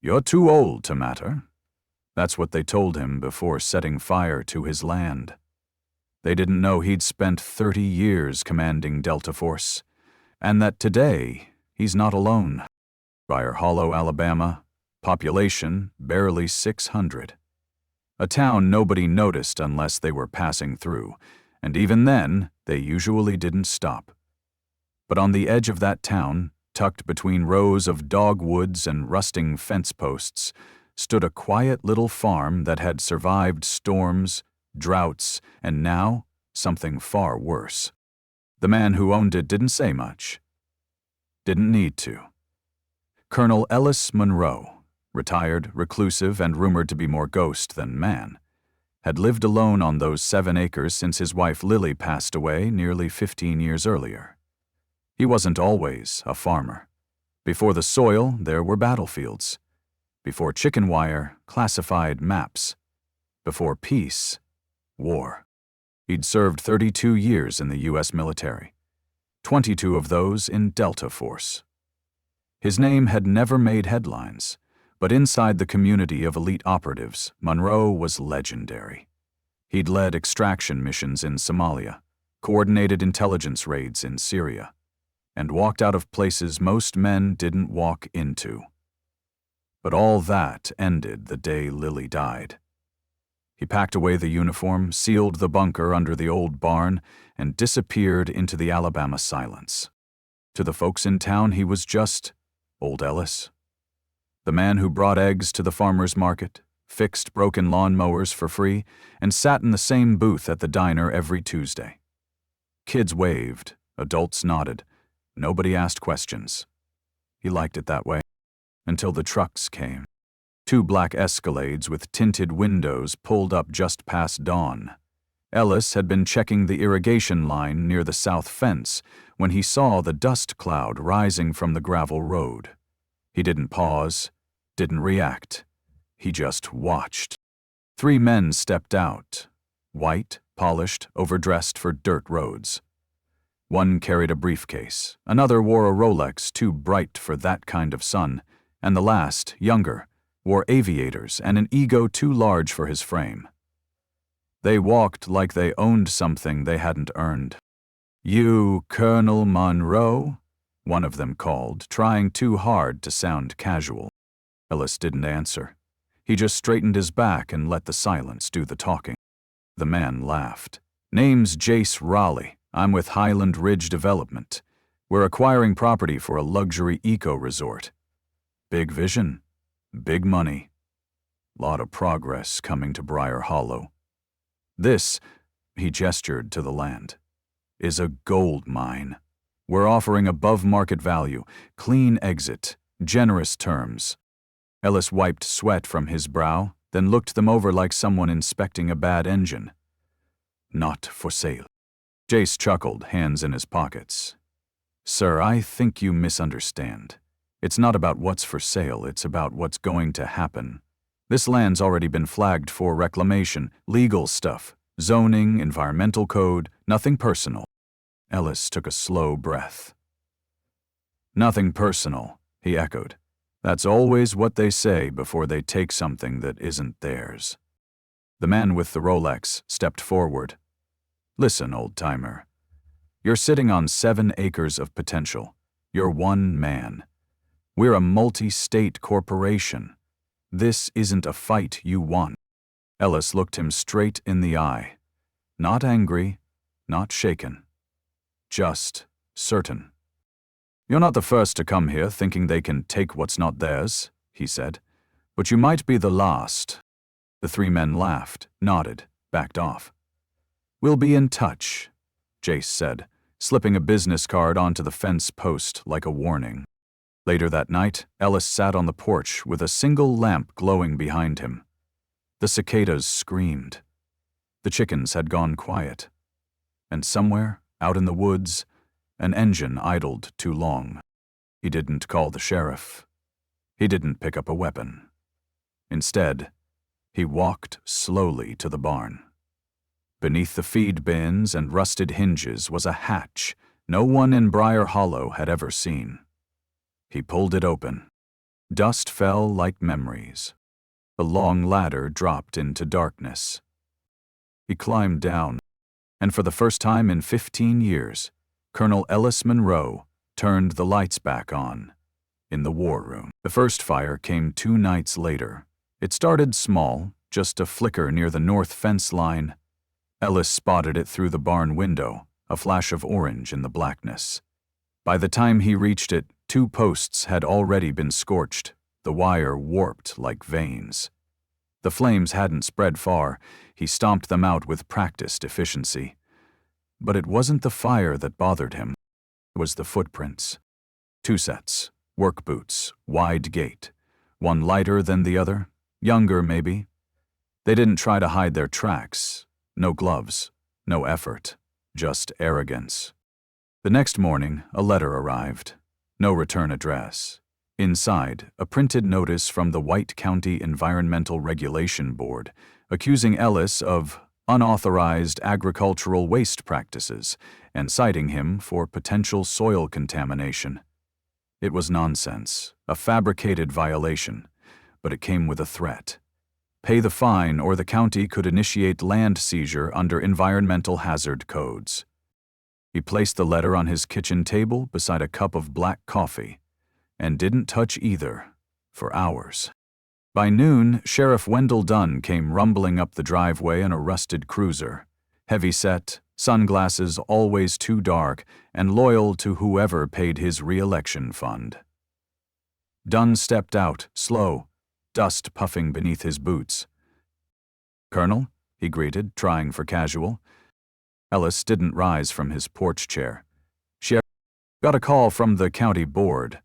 "You're too old to matter." That's what they told him before setting fire to his land. They didn't know he'd spent 30 years commanding Delta Force, and that today he's not alone. Briar Hollow, Alabama, population barely 600. A town nobody noticed unless they were passing through, and even then, they usually didn't stop. But on the edge of that town, tucked between rows of dogwoods and rusting fence posts, stood a quiet little farm that had survived storms, droughts, and now something far worse. The man who owned it didn't say much. Didn't need to. Colonel Ellis Monroe, retired, reclusive, and rumored to be more ghost than man, had lived alone on those 7 acres since his wife Lily passed away nearly 15 years earlier. He wasn't always a farmer. Before the soil, there were battlefields. Before chicken wire, classified maps. Before peace, war. He'd served 32 years in the U.S. military, 22 of those in Delta Force. His name had never made headlines, but inside the community of elite operatives, Monroe was legendary. He'd led extraction missions in Somalia, coordinated intelligence raids in Syria, and walked out of places most men didn't walk into. But all that ended the day Lily died. He packed away the uniform, sealed the bunker under the old barn, and disappeared into the Alabama silence. To the folks in town, he was just Old Ellis. The man who brought eggs to the farmer's market, fixed broken lawn mowers for free, and sat in the same booth at the diner every Tuesday. Kids waved, adults nodded. Nobody asked questions. He liked it that way. Until the trucks came. 2 black Escalades with tinted windows pulled up just past dawn. Ellis had been checking the irrigation line near the south fence when he saw the dust cloud rising from the gravel road. He didn't pause, didn't react. He just watched. 3 men stepped out, white, polished, overdressed for dirt roads. One carried a briefcase, another wore a Rolex too bright for that kind of sun, and the last, younger, wore aviators and an ego too large for his frame. They walked like they owned something they hadn't earned. "You, Colonel Monroe?" one of them called, trying too hard to sound casual. Ellis didn't answer. He just straightened his back and let the silence do the talking. The man laughed. "Name's Jace Raleigh. I'm with Highland Ridge Development. We're acquiring property for a luxury eco-resort. Big vision, big money. Lot of progress coming to Briar Hollow. This," he gestured to the land, "is a gold mine. We're offering above market value, clean exit, generous terms." Ellis wiped sweat from his brow, then looked them over like someone inspecting a bad engine. "Not for sale." Jace chuckled, hands in his pockets. "Sir, I think you misunderstand. It's not about what's for sale, it's about what's going to happen. This land's already been flagged for reclamation, legal stuff, zoning, environmental code, nothing personal." Ellis took a slow breath. "Nothing personal," he echoed. "That's always what they say before they take something that isn't theirs." The man with the Rolex stepped forward. "Listen, old-timer. You're sitting on 7 acres of potential. You're one man. We're a multi-state corporation. This isn't a fight you won." Ellis looked him straight in the eye. Not angry, not shaken. Just certain. "You're not the first to come here thinking they can take what's not theirs," he said. "But you might be the last." The 3 men laughed, nodded, backed off. "We'll be in touch," Jace said, slipping a business card onto the fence post like a warning. Later that night, Ellis sat on the porch with a single lamp glowing behind him. The cicadas screamed. The chickens had gone quiet. And somewhere, out in the woods, an engine idled too long. He didn't call the sheriff. He didn't pick up a weapon. Instead, he walked slowly to the barn. Beneath the feed bins and rusted hinges was a hatch no one in Briar Hollow had ever seen. He pulled it open. Dust fell like memories. The long ladder dropped into darkness. He climbed down, and for the first time in 15 years, Colonel Ellis Monroe turned the lights back on in the war room. The first fire came 2 nights later. It started small, just a flicker near the north fence line. Ellis spotted it through the barn window, a flash of orange in the blackness. By the time he reached it, 2 posts had already been scorched, the wire warped like veins. The flames hadn't spread far. He stomped them out with practiced efficiency. But it wasn't the fire that bothered him. It was the footprints. 2 sets, work boots, wide gait. One lighter than the other, younger maybe. They didn't try to hide their tracks. No gloves, no effort, just arrogance. The next morning, a letter arrived. No return address. Inside, a printed notice from the White County Environmental Regulation Board accusing Ellis of unauthorized agricultural waste practices and citing him for potential soil contamination. It was nonsense, a fabricated violation, but it came with a threat. Pay the fine or the county could initiate land seizure under environmental hazard codes. He placed the letter on his kitchen table beside a cup of black coffee and didn't touch either for hours. By noon, Sheriff Wendell Dunn came rumbling up the driveway in a rusted cruiser, heavy-set, sunglasses always too dark, and loyal to whoever paid his re-election fund. Dunn stepped out, slow, dust puffing beneath his boots. "Colonel," he greeted, trying for casual. Ellis didn't rise from his porch chair. "Sheriff, got a call from the county board.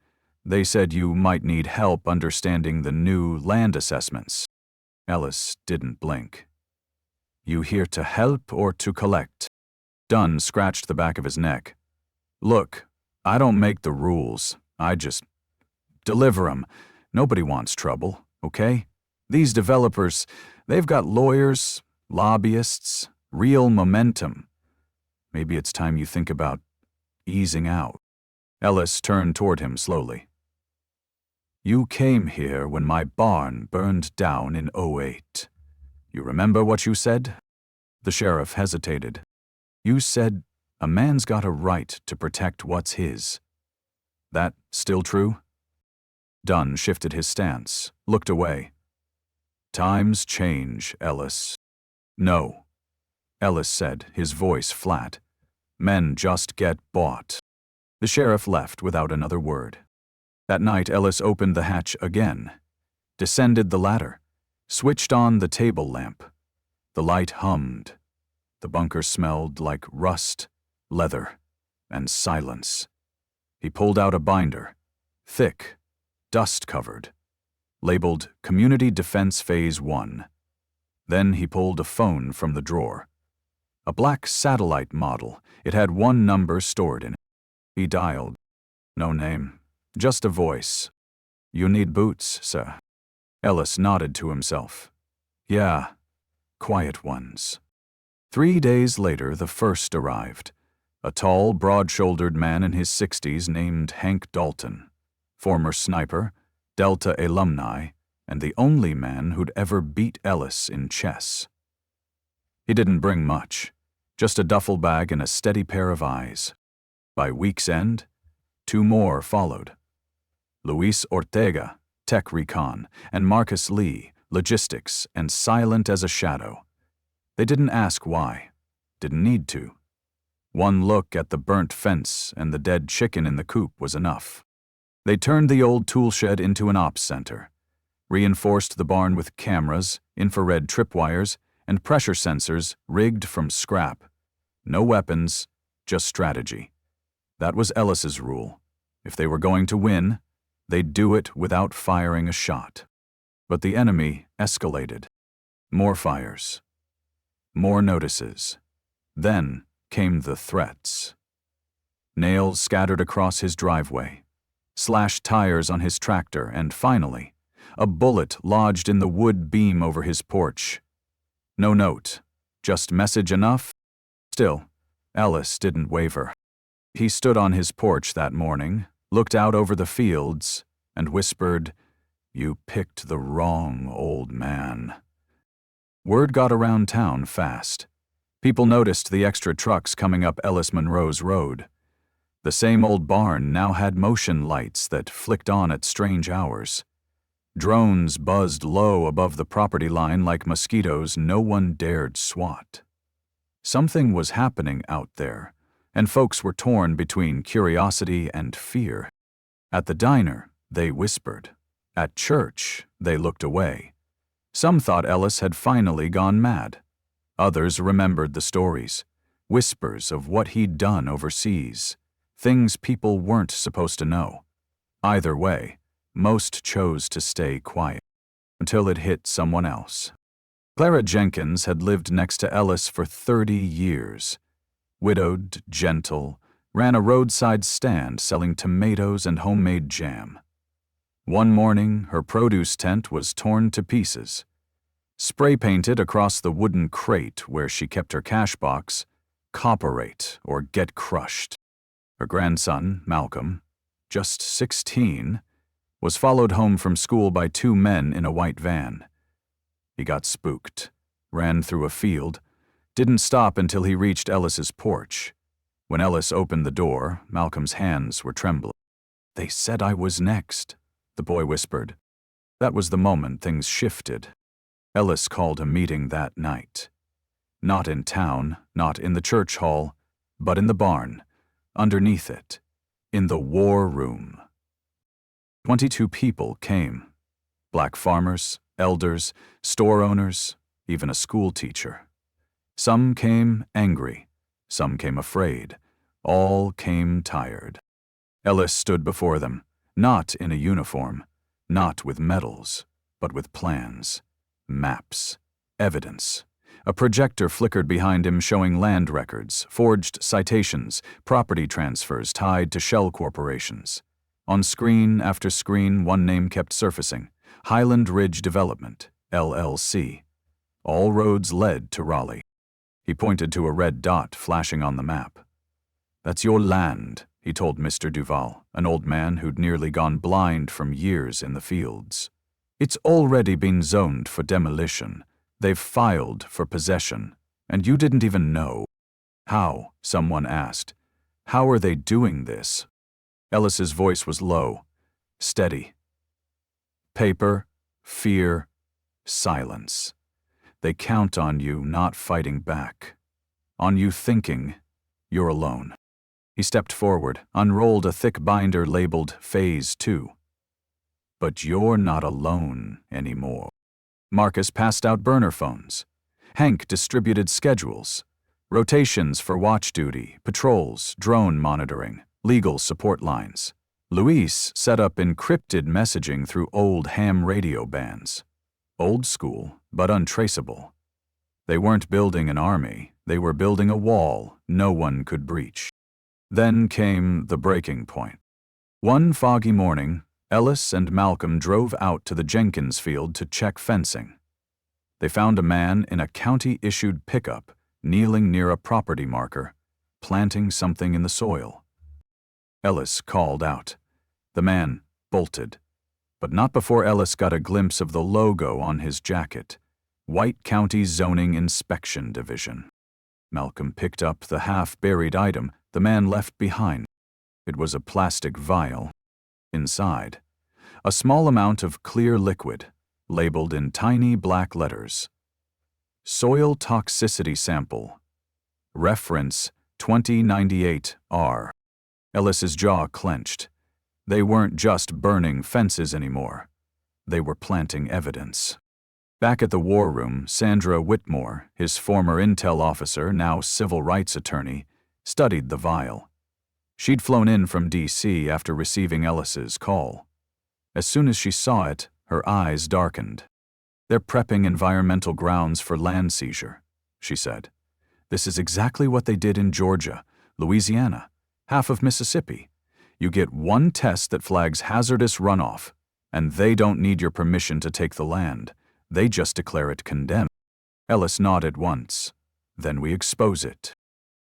They said you might need help understanding the new land assessments." Ellis didn't blink. "You here to help or to collect?" Dunn scratched the back of his neck. "Look, I don't make the rules. I just deliver 'em. Nobody wants trouble, okay? These developers, they've got lawyers, lobbyists, real momentum. Maybe it's time you think about easing out." Ellis turned toward him slowly. "You came here when my barn burned down in '08. You remember what you said?" The sheriff hesitated. "You said a man's got a right to protect what's his. That still true?" Dunn shifted his stance, looked away. "Times change, Ellis." "No," Ellis said, his voice flat. "Men just get bought." The sheriff left without another word. That night, Ellis opened the hatch again, descended the ladder, switched on the table lamp. The light hummed. The bunker smelled like rust, leather, and silence. He pulled out a binder, thick, dust-covered, labeled Community Defense Phase 1. Then he pulled a phone from the drawer. A black satellite model. It had 1 number stored in it. He dialed. No name, just a voice. "You need boots, sir." Ellis nodded to himself. "Yeah, quiet ones." 3 days later, the first arrived. A tall, broad-shouldered man in his 60s named Hank Dalton, former sniper, Delta alumni, and the only man who'd ever beat Ellis in chess. He didn't bring much, just a duffel bag and a steady pair of eyes. By week's end, 2 more followed. Luis Ortega, tech recon, and Marcus Lee, logistics, and silent as a shadow. They didn't ask why, didn't need to. 1 look at the burnt fence and the dead chicken in the coop was enough. They turned the old tool shed into an ops center, reinforced the barn with cameras, infrared tripwires, and pressure sensors rigged from scrap. No weapons, just strategy. That was Ellis's rule. If they were going to win, they'd do it without firing a shot. But the enemy escalated. More fires. More notices. Then came the threats. Nails scattered across his driveway, slashed tires on his tractor, and finally, a bullet lodged in the wood beam over his porch. No note, just message enough. Still, Ellis didn't waver. He stood on his porch that morning, looked out over the fields, and whispered, You picked the wrong old man. Word got around town fast. People noticed the extra trucks coming up Ellis Monroe's road. The same old barn now had motion lights that flicked on at strange hours. Drones buzzed low above the property line like mosquitoes no one dared swat. Something was happening out there, and folks were torn between curiosity and fear. At the diner, they whispered. At church, they looked away. Some thought Ellis had finally gone mad. Others remembered the stories, whispers of what he'd done overseas, things people weren't supposed to know. Either way, most chose to stay quiet until it hit someone else. Clara Jenkins had lived next to Ellis for 30 years. Widowed, gentle, ran a roadside stand selling tomatoes and homemade jam. One morning, her produce tent was torn to pieces. Spray-painted across the wooden crate where she kept her cash box, "Cooperate or get crushed." Her grandson, Malcolm, just 16, was followed home from school by two men in a white van. He got spooked, ran through a field, didn't stop until he reached Ellis's porch. When Ellis opened the door, Malcolm's hands were trembling. "They said I was next," the boy whispered. That was the moment things shifted. Ellis called a meeting that night. Not in town, not in the church hall, but in the barn, underneath it, in the war room. 22 people came. Black farmers, elders, store owners, even a school teacher. Some came angry, some came afraid, all came tired. Ellis stood before them, not in a uniform, not with medals, but with plans, maps, evidence. A projector flickered behind him showing land records, forged citations, property transfers tied to shell corporations. On screen after screen, one name kept surfacing: Highland Ridge Development, LLC. All roads led to Raleigh. He pointed to a red dot flashing on the map. "That's your land," he told Mr. Duval, an old man who'd nearly gone blind from years in the fields. "It's already been zoned for demolition. They've filed for possession, and you didn't even know." "How?" someone asked. "How are they doing this?" Ellis's voice was low, steady. "Paper, fear, silence. They count on you not fighting back, on you thinking you're alone." He stepped forward, unrolled a thick binder labeled Phase 2. "But you're not alone anymore." Marcus passed out burner phones. Hank distributed schedules, rotations for watch duty, patrols, drone monitoring, legal support lines. Luis set up encrypted messaging through old ham radio bands. Old school, but untraceable. They weren't building an army, they were building a wall no one could breach. Then came the breaking point. One foggy morning, Ellis and Malcolm drove out to the Jenkins field to check fencing. They found a man in a county-issued pickup kneeling near a property marker, planting something in the soil. Ellis called out. The man bolted, but not before Ellis got a glimpse of the logo on his jacket: White County Zoning Inspection Division. Malcolm picked up the half-buried item the man left behind. It was a plastic vial. Inside, a small amount of clear liquid, labeled in tiny black letters. Soil toxicity sample. Reference 2098R. Ellis's jaw clenched. They weren't just burning fences anymore. They were planting evidence. Back at the war room, Sandra Whitmore, his former intel officer, now civil rights attorney, studied the vial. She'd flown in from D.C. after receiving Ellis's call. As soon as she saw it, her eyes darkened. "They're prepping environmental grounds for land seizure," she said. "This is exactly what they did in Georgia, Louisiana, half of Mississippi. You get one test that flags hazardous runoff, and they don't need your permission to take the land. They just declare it condemned." Ellis nodded once. "Then we expose it."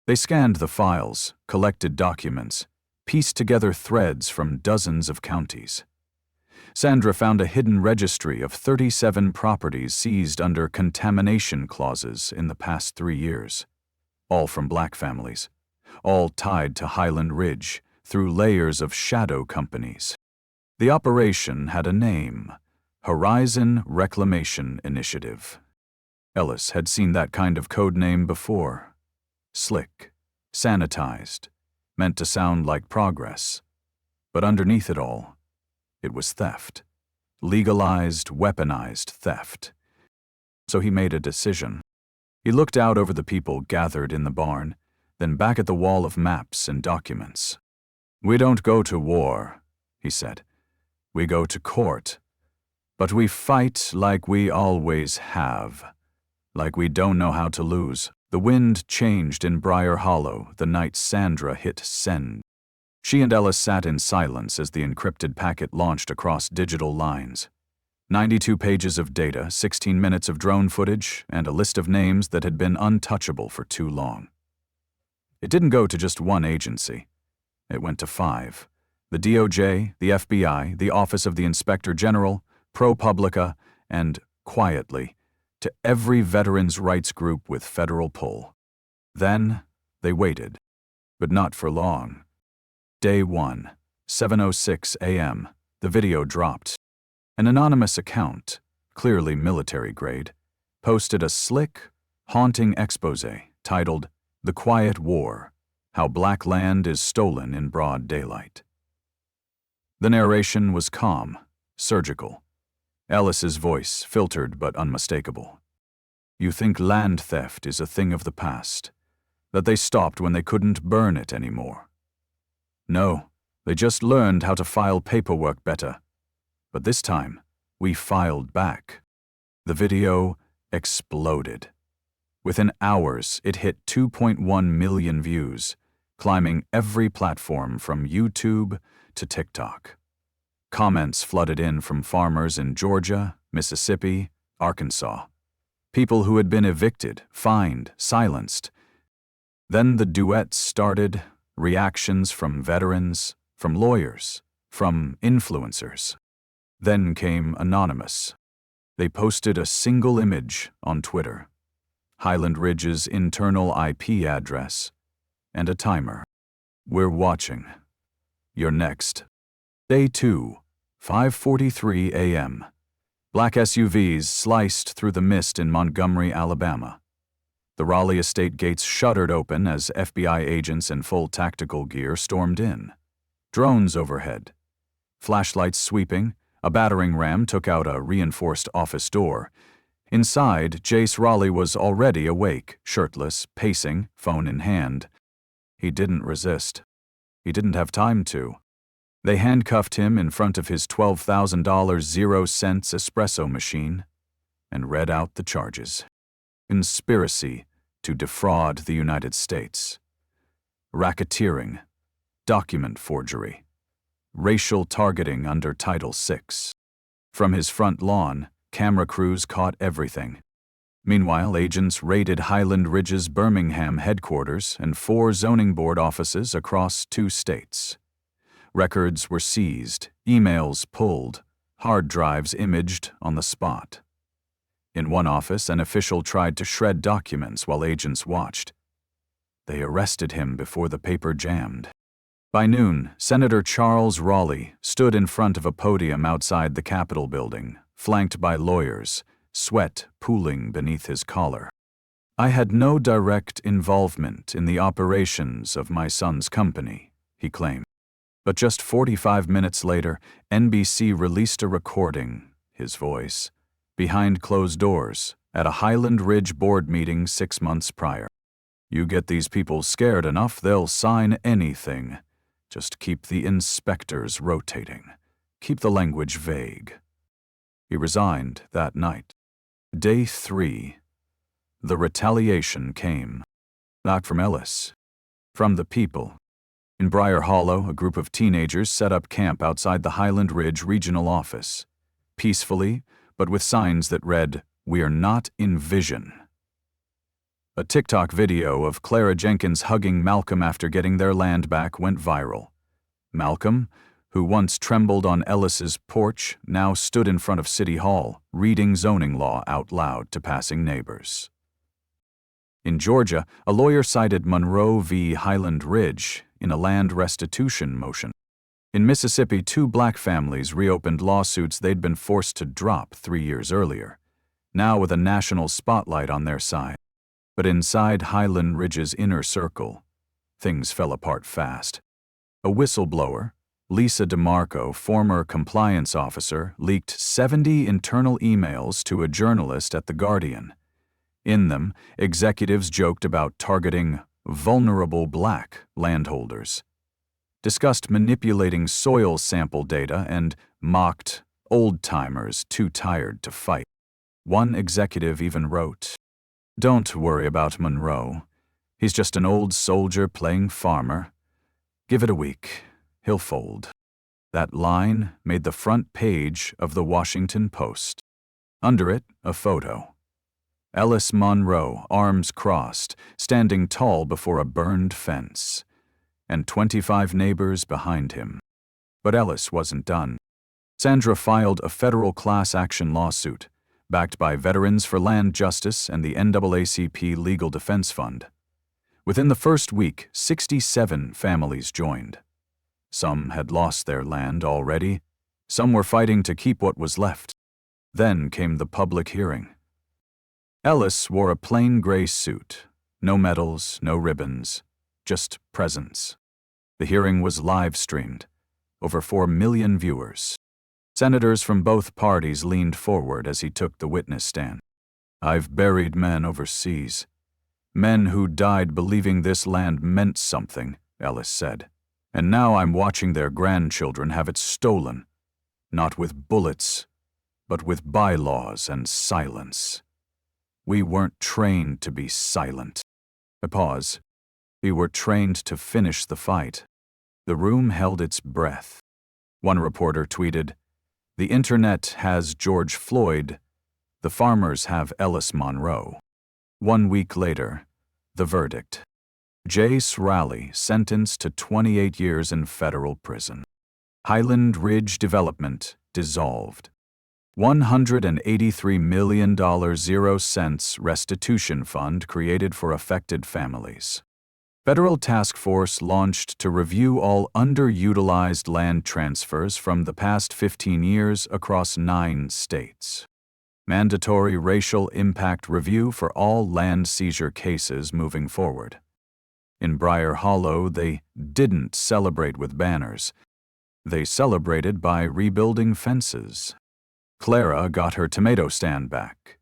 They scanned the files, collected documents, pieced together threads from dozens of counties. Sandra found a hidden registry of 37 properties seized under contamination clauses in the past 3 years, all from black families, all tied to Highland Ridge through layers of shadow companies. The operation had a name: Horizon Reclamation Initiative. Ellis had seen that kind of code name before. Slick, sanitized, meant to sound like progress. But underneath it all, it was theft. Legalized, weaponized theft. So he made a decision. He looked out over the people gathered in the barn, then back at the wall of maps and documents. "We don't go to war," he said. "We go to court. But we fight like we always have. Like we don't know how to lose." The wind changed in Briar Hollow the night Sandra hit send. She and Ellis sat in silence as the encrypted packet launched across digital lines. 92 pages of data, 16 minutes of drone footage, and a list of names that had been untouchable for too long. It didn't go to just one agency. It went to 5. The DOJ, the FBI, the Office of the Inspector General, ProPublica, and, quietly, to every veterans' rights group with federal pull. Then, they waited. But not for long. Day 1, 7:06 a.m., the video dropped. An anonymous account, clearly military grade, posted a slick, haunting exposé titled "The Quiet War: How Black Land is Stolen in Broad Daylight." The narration was calm, surgical. Ellis's voice filtered but unmistakable. "You think land theft is a thing of the past, that they stopped when they couldn't burn it anymore. No, they just learned how to file paperwork better. But this time, we filed back." The video exploded. Within hours, it hit 2.1 million views, climbing every platform from YouTube to TikTok. Comments flooded in from farmers in Georgia, Mississippi, Arkansas. People who had been evicted, fined, silenced. Then the duet started. Reactions from veterans, from lawyers, from influencers. Then came Anonymous. They posted a single image on Twitter, Highland Ridge's internal IP address, and a timer. "We're watching. You're next." Day 2, 5:43 a.m. Black SUVs sliced through the mist in Montgomery, Alabama. The Raleigh estate gates shuddered open as FBI agents in full tactical gear stormed in. Drones overhead. Flashlights sweeping, a battering ram took out a reinforced office door. Inside, Jace Raleigh was already awake, shirtless, pacing, phone in hand. He didn't resist. He didn't have time to. They handcuffed him in front of his $12,000 0-cents espresso machine and read out the charges. Conspiracy to defraud the United States. Racketeering. Document forgery. Racial targeting under Title VI. From his front lawn, camera crews caught everything. Meanwhile, agents raided Highland Ridge's Birmingham headquarters and 4 zoning board offices across 2 states. Records were seized, emails pulled, hard drives imaged on the spot. In one office, an official tried to shred documents while agents watched. They arrested him before the paper jammed. By noon, Senator Charles Raleigh stood in front of a podium outside the Capitol building, flanked by lawyers, sweat pooling beneath his collar. "I had no direct involvement in the operations of my son's company," he claimed. But just 45 minutes later, NBC released a recording, his voice, behind closed doors, at a Highland Ridge board meeting 6 months prior. "You get these people scared enough, they'll sign anything. Just keep the inspectors rotating. Keep the language vague." He resigned that night. Day 3. The retaliation came. Not from Ellis. From the people. In Briar Hollow, a group of teenagers set up camp outside the Highland Ridge regional office. Peacefully, but with signs that read, "We're not in vision." A TikTok video of Clara Jenkins hugging Malcolm after getting their land back went viral. Malcolm, who once trembled on Ellis's porch, now stood in front of City Hall, reading zoning law out loud to passing neighbors. In Georgia, a lawyer cited Monroe v. Highland Ridge in a land restitution motion. In Mississippi, 2 black families reopened lawsuits they'd been forced to drop 3 years earlier, now with a national spotlight on their side. But inside Highland Ridge's inner circle, things fell apart fast. A whistleblower, Lisa DeMarco, former compliance officer, leaked 70 internal emails to a journalist at The Guardian. In them, executives joked about targeting vulnerable black landholders, discussed manipulating soil sample data, and mocked old-timers too tired to fight. One executive even wrote, "Don't worry about Monroe. He's just an old soldier playing farmer. Give it a week. He'll fold." That line made the front page of the Washington Post. Under it, a photo. Ellis Monroe, arms crossed, standing tall before a burned fence, and 25 neighbors behind him. But Ellis wasn't done. Sandra filed a federal class action lawsuit, backed by Veterans for Land Justice and the NAACP Legal Defense Fund. Within the first week, 67 families joined. Some had lost their land already. Some were fighting to keep what was left. Then came the public hearing. Ellis wore a plain gray suit. No medals, no ribbons, just presence. The hearing was live-streamed. Over 4 million viewers. Senators from both parties leaned forward as he took the witness stand. "I've buried men overseas. Men who died believing this land meant something," Ellis said. "And now I'm watching their grandchildren have it stolen, not with bullets, but with bylaws and silence. We weren't trained to be silent." A pause. "We were trained to finish the fight." The room held its breath. One reporter tweeted, "The internet has George Floyd. The farmers have Ellis Monroe." 1 week later, the verdict. Jace Raleigh sentenced to 28 years in federal prison. Highland Ridge Development dissolved. $183 million 0 cents restitution fund created for affected families. Federal task force launched to review all underutilized land transfers from the past 15 years across 9 states. Mandatory racial impact review for all land seizure cases moving forward. In Briar Hollow, they didn't celebrate with banners. They celebrated by rebuilding fences. Clara got her tomato stand back.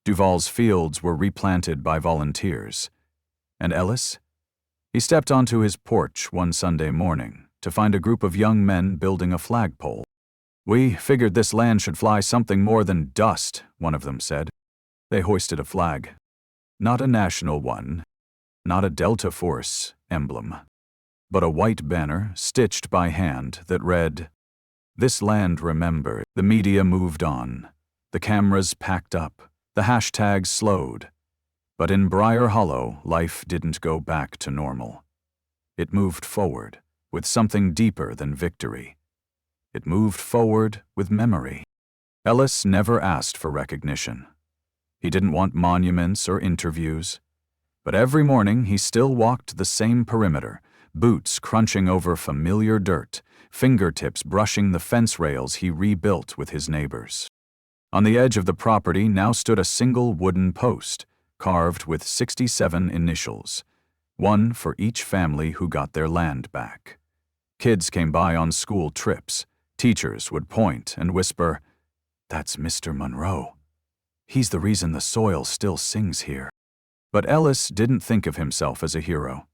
Duval's fields were replanted by volunteers. And Ellis? He stepped onto his porch one Sunday morning to find a group of young men building a flagpole. "We figured this land should fly something more than dust," one of them said. They hoisted a flag. Not a national one, not a Delta Force emblem, but a white banner stitched by hand that read, "This land remembered." The media moved on. The cameras packed up. The hashtags slowed. But in Briar Hollow, life didn't go back to normal. It moved forward with something deeper than victory. It moved forward with memory. Ellis never asked for recognition. He didn't want monuments or interviews. But every morning he still walked the same perimeter, boots crunching over familiar dirt, fingertips brushing the fence rails he rebuilt with his neighbors. On the edge of the property now stood a single wooden post, carved with 67 initials, one for each family who got their land back. Kids came by on school trips. Teachers would point and whisper, "That's Mr. Monroe. He's the reason the soil still sings here." But Ellis didn't think of himself as a hero.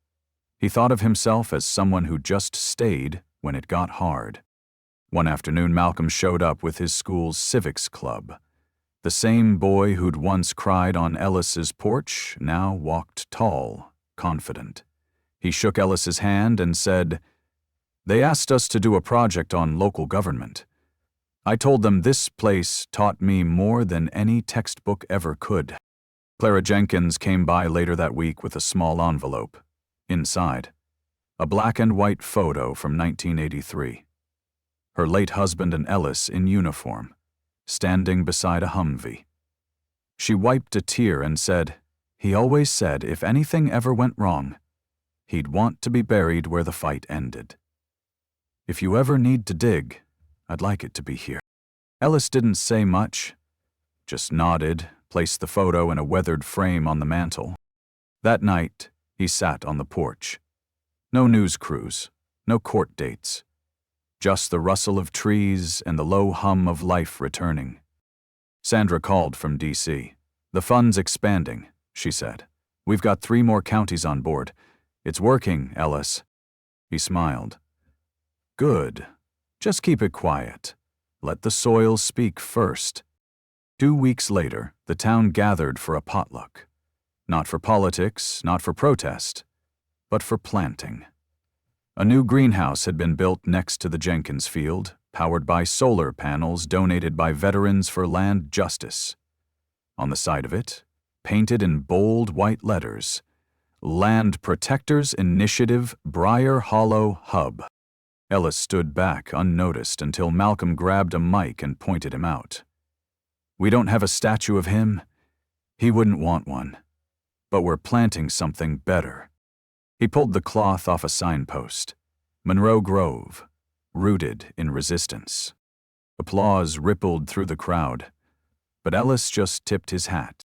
He thought of himself as someone who just stayed when it got hard. One afternoon, Malcolm showed up with his school's civics club. The same boy who'd once cried on Ellis's porch now walked tall, confident. He shook Ellis's hand and said, "They asked us to do a project on local government. I told them this place taught me more than any textbook ever could." Clara Jenkins came by later that week with a small envelope. Inside, a black and white photo from 1983. her late husband and Ellis in uniform, standing beside a Humvee. She wiped a tear and said, "He always said if anything ever went wrong, he'd want to be buried where the fight ended. If you ever need to dig, I'd like it to be here." Ellis didn't say much, just nodded, placed the photo in a weathered frame on the mantel. That night, he sat on the porch. No news crews, no court dates, just the rustle of trees and the low hum of life returning. Sandra called from D.C. "The fund's expanding," she said. "We've got 3 more counties on board. It's working, Ellis." He smiled. "Good. Just keep it quiet. Let the soil speak first." 2 weeks later, the town gathered for a potluck. Not for politics, not for protest, but for planting. A new greenhouse had been built next to the Jenkins field, powered by solar panels donated by Veterans for Land Justice. On the side of it, painted in bold white letters, "Land Protectors Initiative, Briar Hollow Hub." Ellis stood back unnoticed until Malcolm grabbed a mic and pointed him out. "We don't have a statue of him. He wouldn't want one. But we're planting something better." He pulled the cloth off a signpost. "Monroe Grove, rooted in resistance." Applause rippled through the crowd, but Ellis just tipped his hat.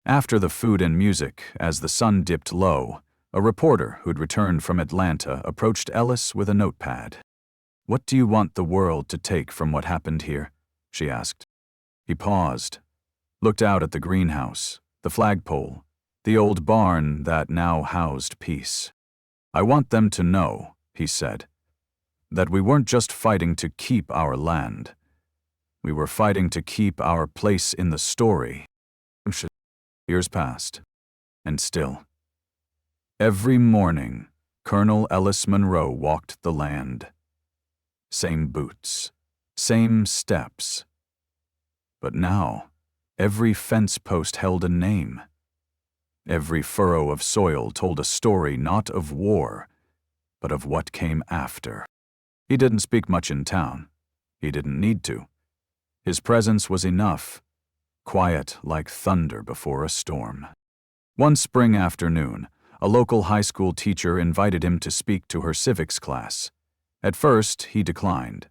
After the food and music, as the sun dipped low, a reporter who'd returned from Atlanta approached Ellis with a notepad. "What do you want the world to take from what happened here?" she asked. He paused, looked out at the greenhouse, the flagpole, the old barn that now housed peace. "I want them to know," he said, "that we weren't just fighting to keep our land. We were fighting to keep our place in the story." Years passed, and still. Every morning, Colonel Ellis Monroe walked the land. Same boots, same steps. But now, every fence post held a name. Every furrow of soil told a story not of war, but of what came after. He didn't speak much in town. He didn't need to. His presence was enough, quiet like thunder before a storm. One spring afternoon, a local high school teacher invited him to speak to her civics class. At first, he declined.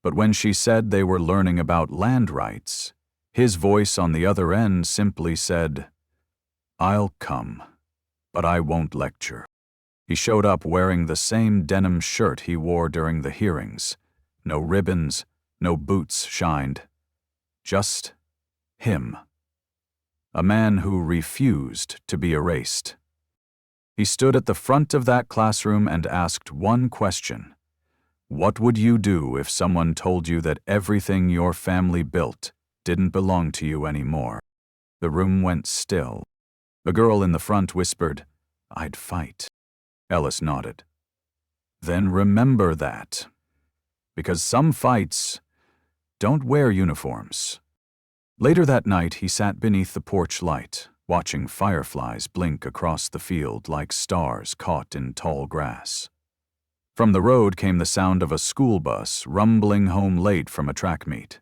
But when she said they were learning about land rights, his voice on the other end simply said, "I'll come, but I won't lecture." He showed up wearing the same denim shirt he wore during the hearings. No ribbons, no boots shined. Just him. A man who refused to be erased. He stood at the front of that classroom and asked one question. What would you do if someone told you that everything your family built didn't belong to you anymore? The room went still. A girl in the front whispered, "I'd fight." Ellis nodded. "Then remember that. Because some fights don't wear uniforms." Later that night, he sat beneath the porch light, watching fireflies blink across the field like stars caught in tall grass. From the road came the sound of a school bus rumbling home late from a track meet.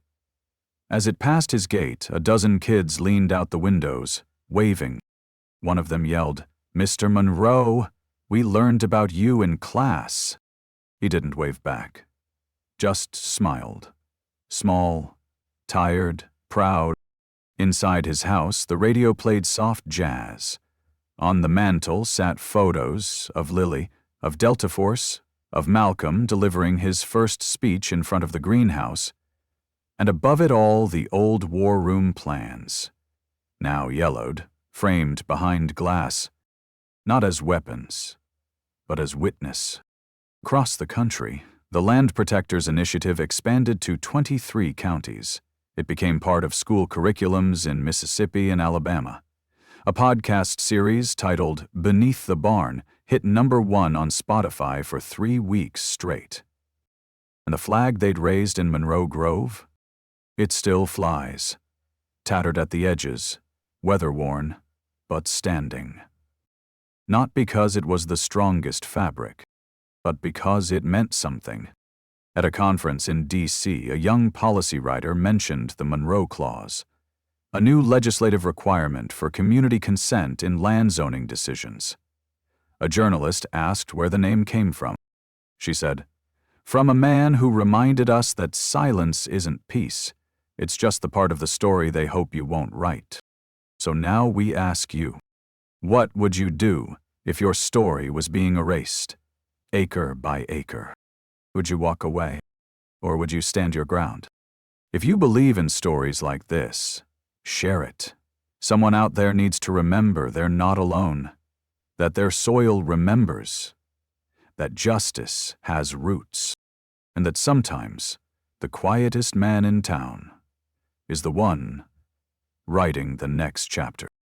As it passed his gate, a dozen kids leaned out the windows, waving. One of them yelled, "Mr. Monroe, we learned about you in class." He didn't wave back, just smiled. Small, tired, proud. Inside his house, the radio played soft jazz. On the mantel sat photos of Lily, of Delta Force, of Malcolm delivering his first speech in front of the greenhouse, and above it all the old war room plans, now yellowed, framed behind glass, not as weapons, but as witness. Across the country, the Land Protectors Initiative expanded to 23 counties. It became part of school curriculums in Mississippi and Alabama. A podcast series titled Beneath the Barn hit #1 on Spotify for 3 weeks straight. And the flag they'd raised in Monroe Grove? It still flies, tattered at the edges, weather-worn, but standing. Not because it was the strongest fabric, but because it meant something. At a conference in D.C., a young policy writer mentioned the Monroe Clause, a new legislative requirement for community consent in land zoning decisions. A journalist asked where the name came from. She said, "From a man who reminded us that silence isn't peace. It's just the part of the story they hope you won't write." So now we ask you, what would you do if your story was being erased, acre by acre? Would you walk away, or would you stand your ground? If you believe in stories like this, share it. Someone out there needs to remember they're not alone, that their soil remembers, that justice has roots, and that sometimes the quietest man in town is the one writing the next chapter.